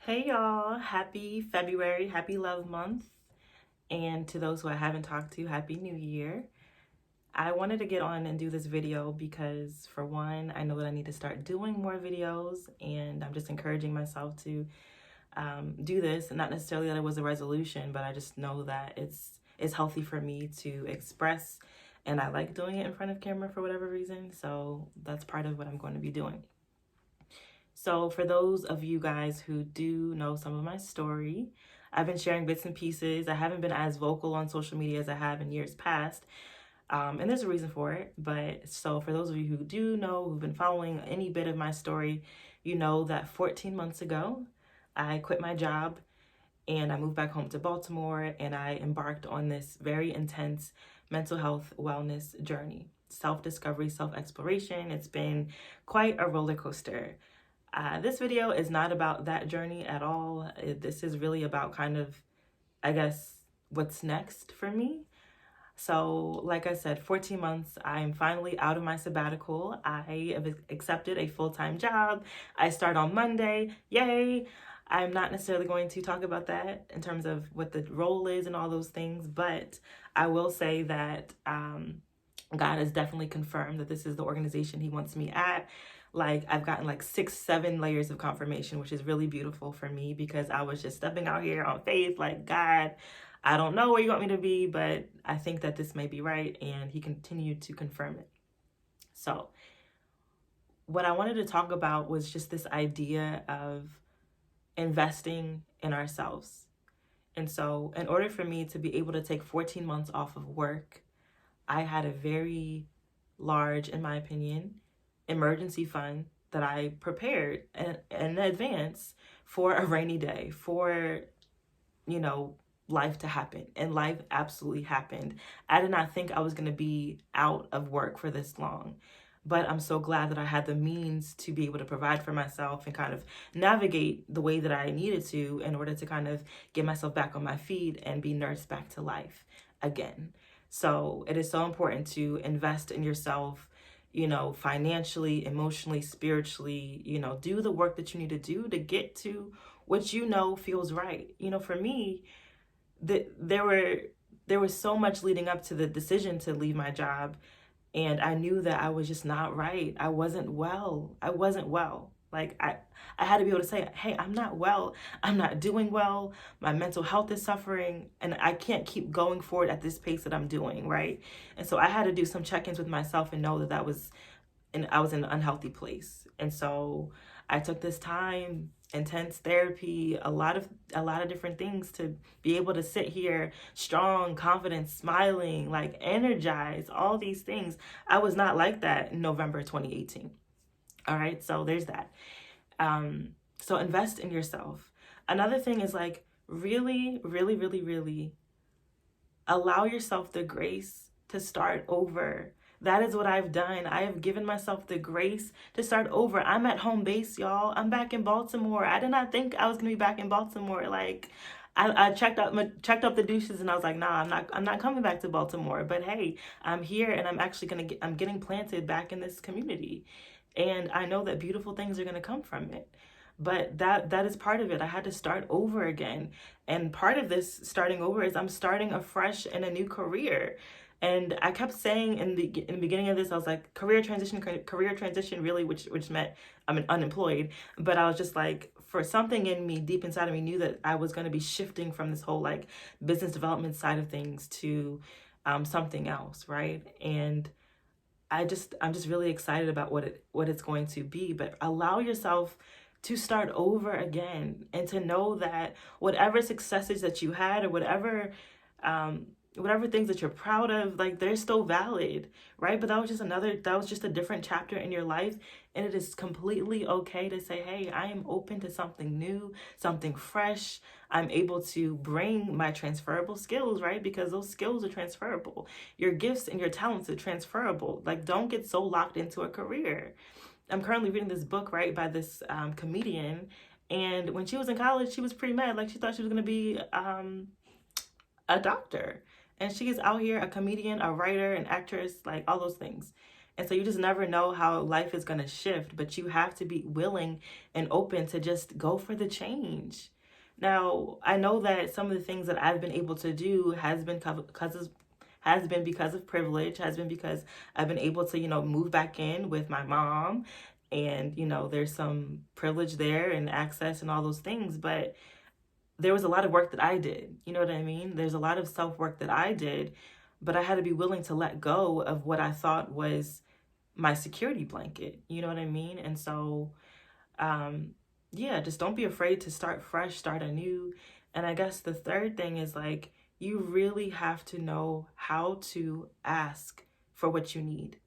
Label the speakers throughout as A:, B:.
A: Hey y'all, happy February, happy love month. And to those who I haven't talked to, happy new year. I wanted to get on and do this video because for one, I know that I need to start doing more videos and I'm just encouraging myself to do this. And not necessarily that it was a resolution, but I just know that it's healthy for me to express and I like doing it in front of camera for whatever reason. So that's part of what I'm going to be doing. So for those of you guys who do know some of my story, I've been sharing bits and pieces. I haven't been as vocal on social media as I have in years past. And there's a reason for it. But so for those of you who do know, who've been following any bit of my story, you know that 14 months ago, I quit my job and I moved back home to Baltimore and I embarked on this very intense mental health wellness journey. Self-discovery, self-exploration. It's been quite a roller coaster. This video is not about that journey at all. This is really about kind of, I guess, what's next for me. So, like I said, 14 months, I'm finally out of my sabbatical. I have accepted a full-time job. I start on Monday. Yay! I'm not necessarily going to talk about that in terms of what the role is and all those things, but I will say that God has definitely confirmed that this is the organization He wants me at. Like I've gotten like 6-7 layers of confirmation, which is really beautiful for me because I was just stepping out here on faith, like, God, I don't know where you want me to be, but I think that this may be right. And He continued to confirm it. So what I wanted to talk about was just this idea of investing in ourselves. And so in order for me to be able to take 14 months off of work, I had a very large, in my opinion, emergency fund that I prepared in advance for a rainy day, for, life to happen. And life absolutely happened. I did not think I was going to be out of work for this long. But I'm so glad that I had the means to be able to provide for myself and kind of navigate the way that I needed to in order to kind of get myself back on my feet and be nursed back to life again. So it is so important to invest in yourself, financially, emotionally, spiritually, do the work that you need to do to get to what feels right. For me, there was so much leading up to the decision to leave my job, and I knew that I was just not right. I wasn't well. Like I had to be able to say, hey, I'm not well. I'm not doing well. My mental health is suffering and I can't keep going forward at this pace that I'm doing, right? And so I had to do some check-ins with myself and know that I was in an unhealthy place. And so I took this time, intense therapy, a lot of different things to be able to sit here strong, confident, smiling, like energized, all these things. I was not like that in November 2018. All right, so there's that. So invest in yourself. Another thing is like really, really, really, really allow yourself the grace to start over. That is what I've done. I have given myself the grace to start over. I'm at home base, y'all. I'm back in Baltimore. I did not think I was gonna be back in Baltimore. Like, I checked up the douches and I was like, nah, I'm not coming back to Baltimore. But hey, I'm here and I'm getting planted back in this community. And I know that beautiful things are gonna come from it. But that is part of it. I had to start over again. And part of this starting over is I'm starting afresh in a new career. And I kept saying in the beginning of this, I was like, career transition, really, which meant I'm unemployed. But I was just like, for something in me, deep inside of me, knew that I was going to be shifting from this whole like business development side of things to something else, right? And I'm just really excited about what it's going to be. But allow yourself to start over again and to know that whatever successes that you had or whatever things that you're proud of, like they're still valid, right? But that was just a different chapter in your life. And it is completely okay to say, hey, I am open to something new, something fresh. I'm able to bring my transferable skills, right? Because those skills are transferable. Your gifts and your talents are transferable. Like, don't get so locked into a career. I'm currently reading this book, right, by this comedian. And when she was in college, she was pretty mad. Like, she thought she was going to be a doctor. And she is out here a comedian, a writer, an actress, like all those things. And so you just never know how life is going to shift, but you have to be willing and open to just go for the change. Now, I know that some of the things that I've been able to do has been because of privilege, has been because I've been able to, move back in with my mom. And, there's some privilege there and access and all those things. But there was a lot of work that I did. You know what I mean? There's a lot of self-work that I did, but I had to be willing to let go of what I thought was my security blanket. You know what I mean? And so, yeah, just don't be afraid to start fresh, start anew. And I guess the third thing is like, you really have to know how to ask for what you need.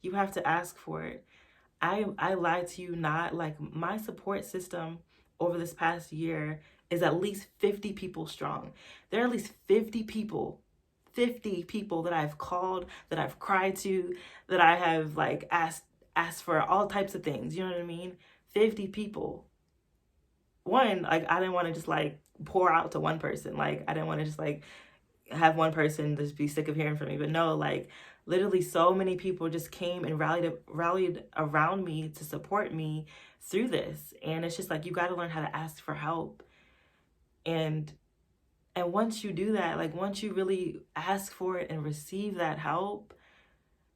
A: You have to ask for it. I lied to you not. Like, my support system over this past year is at least 50 people strong. There are at least 50 people that I've called, that I've cried to, that I have like asked for all types of things. You know what I mean? 50 people. One, like, I didn't want to just like pour out to one person. Like, I didn't want to just like have one person just be sick of hearing from me. But no, like, literally so many people just came and rallied around me to support me through this. And it's just like, you got to learn how to ask for help. And once you do that, like, once you really ask for it and receive that help,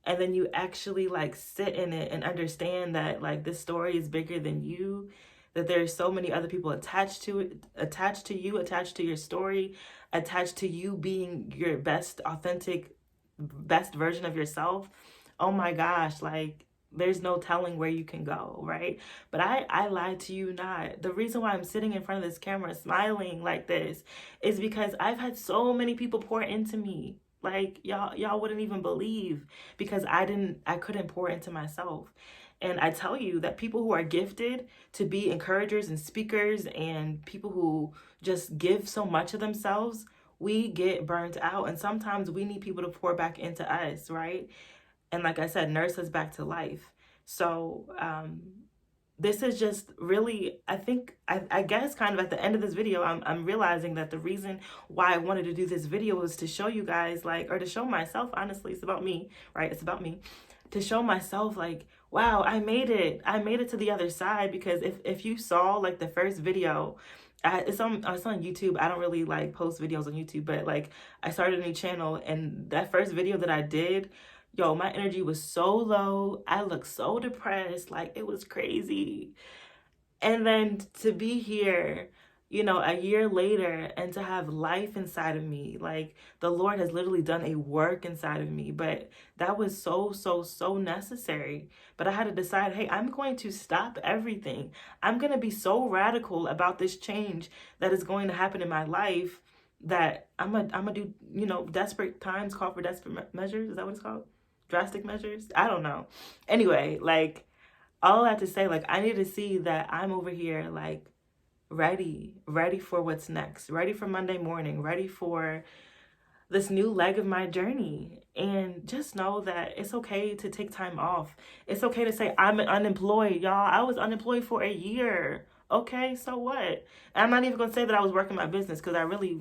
A: and then you actually like sit in it and understand that like this story is bigger than you, that there's so many other people attached to it, attached to you, attached to your story, attached to you being your best, authentic, best version of yourself. Oh my gosh, like, there's no telling where you can go, right? But I lied to you not. The reason why I'm sitting in front of this camera smiling like this is because I've had so many people pour into me. Like, y'all wouldn't even believe, because I couldn't pour into myself. And I tell you that people who are gifted to be encouragers and speakers and people who just give so much of themselves, we get burnt out. And sometimes we need people to pour back into us, right? And like I said, nurse us back to life. So this is just really, I guess kind of at the end of this video, I'm realizing that the reason why I wanted to do this video was to show you guys, like, or to show myself, honestly, it's about me, right? It's about me. To show myself like, wow, I made it to the other side. Because if you saw like the first video, it's on YouTube. I don't really like post videos on YouTube, but like, I started a new channel, and that first video that I did, yo, my energy was so low. I looked so depressed. Like, it was crazy. And then to be here, a year later, and to have life inside of me, like, the Lord has literally done a work inside of me. But that was so necessary. But I had to decide, hey, I'm going to stop everything. I'm going to be so radical about this change that is going to happen in my life, that I'm gonna do, desperate times call for desperate measures. Is that what it's called? Drastic measures? I don't know. Anyway, like, all I have to say, like, I need to see that I'm over here, like, ready for what's next, ready for Monday morning, ready for this new leg of my journey. And just know that it's okay to take time off. It's okay to say, I'm unemployed, y'all. I was unemployed for a year. Okay, so what? And I'm not even gonna say that I was working my business, because I really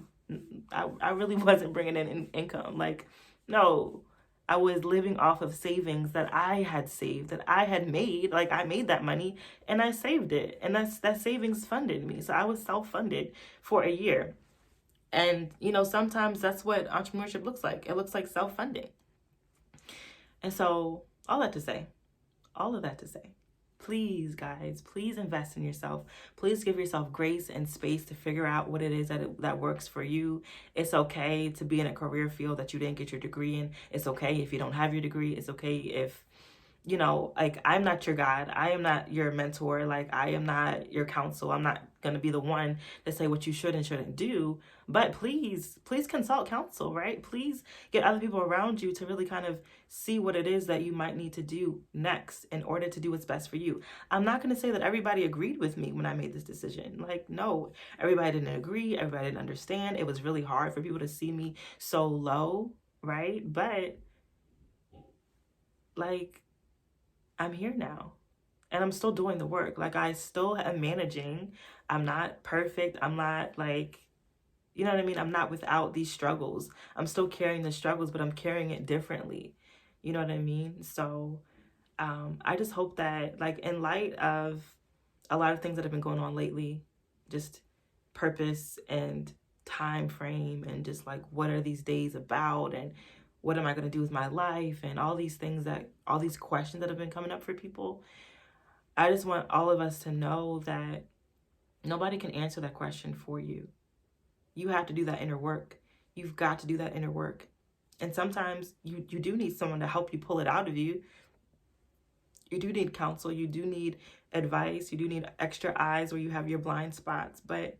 A: wasn't bringing in income. Like, no. I was living off of savings that I had saved, that I had made. Like, I made that money and I saved it. And that savings funded me. So I was self-funded for a year. And, sometimes that's what entrepreneurship looks like. It looks like self-funding. And so all of that to say, please, guys, please invest in yourself. Please give yourself grace and space to figure out what it is that works for you. It's okay to be in a career field that you didn't get your degree in. It's okay if you don't have your degree. It's okay if, like, I'm not your God. I am not your mentor. Like, I am not your counsel. I'm not going to be the one to say what you should and shouldn't do. But please consult counsel, right? Please get other people around you to really kind of see what it is that you might need to do next in order to do what's best for you. I'm not going to say that everybody agreed with me when I made this decision. Like, no, everybody didn't agree. Everybody didn't understand. It was really hard for people to see me so low, right? But, like, I'm here now. And I'm still doing the work. Like, I still am managing. I'm not perfect. I'm not, like, you know what I mean? I'm not without these struggles. I'm still carrying the struggles, but I'm carrying it differently. You know what I mean? So I just hope that, like, in light of a lot of things that have been going on lately, just purpose and time frame, and just like, what are these days about, and what am I going to do with my life, and all these things, that all these questions that have been coming up for people. I just want all of us to know that nobody can answer that question for you. You have to do that inner work. You've got to do that inner work. And sometimes you do need someone to help you pull it out of you. You do need counsel. You do need advice. You do need extra eyes where you have your blind spots. But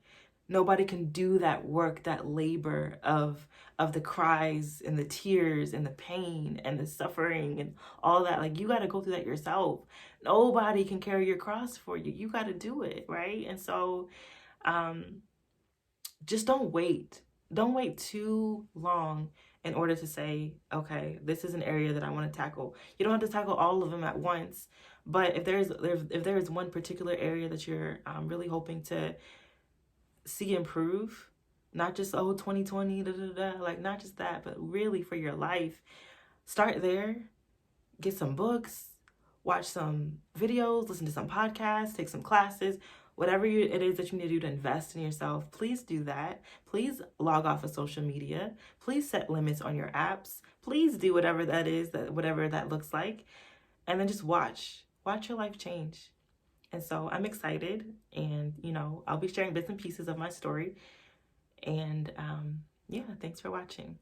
A: nobody can do that work, that labor of the cries and the tears and the pain and the suffering and all that. Like, you got to go through that yourself. Nobody can carry your cross for you. You got to do it, right? And so just don't wait. Don't wait too long in order to say, okay, this is an area that I want to tackle. You don't have to tackle all of them at once, but if there is one particular area that you're really hoping to see improve, not just 2020 like, not just that, but really for your life, start there. Get some books, watch some videos, listen to some podcasts, take some classes. Whatever it is that you need to do to invest in yourself, please do that. Please log off of social media. Please set limits on your apps. Please do whatever that is, whatever that looks like. And then just watch your life change. And so I'm excited, and I'll be sharing bits and pieces of my story. And yeah, thanks for watching.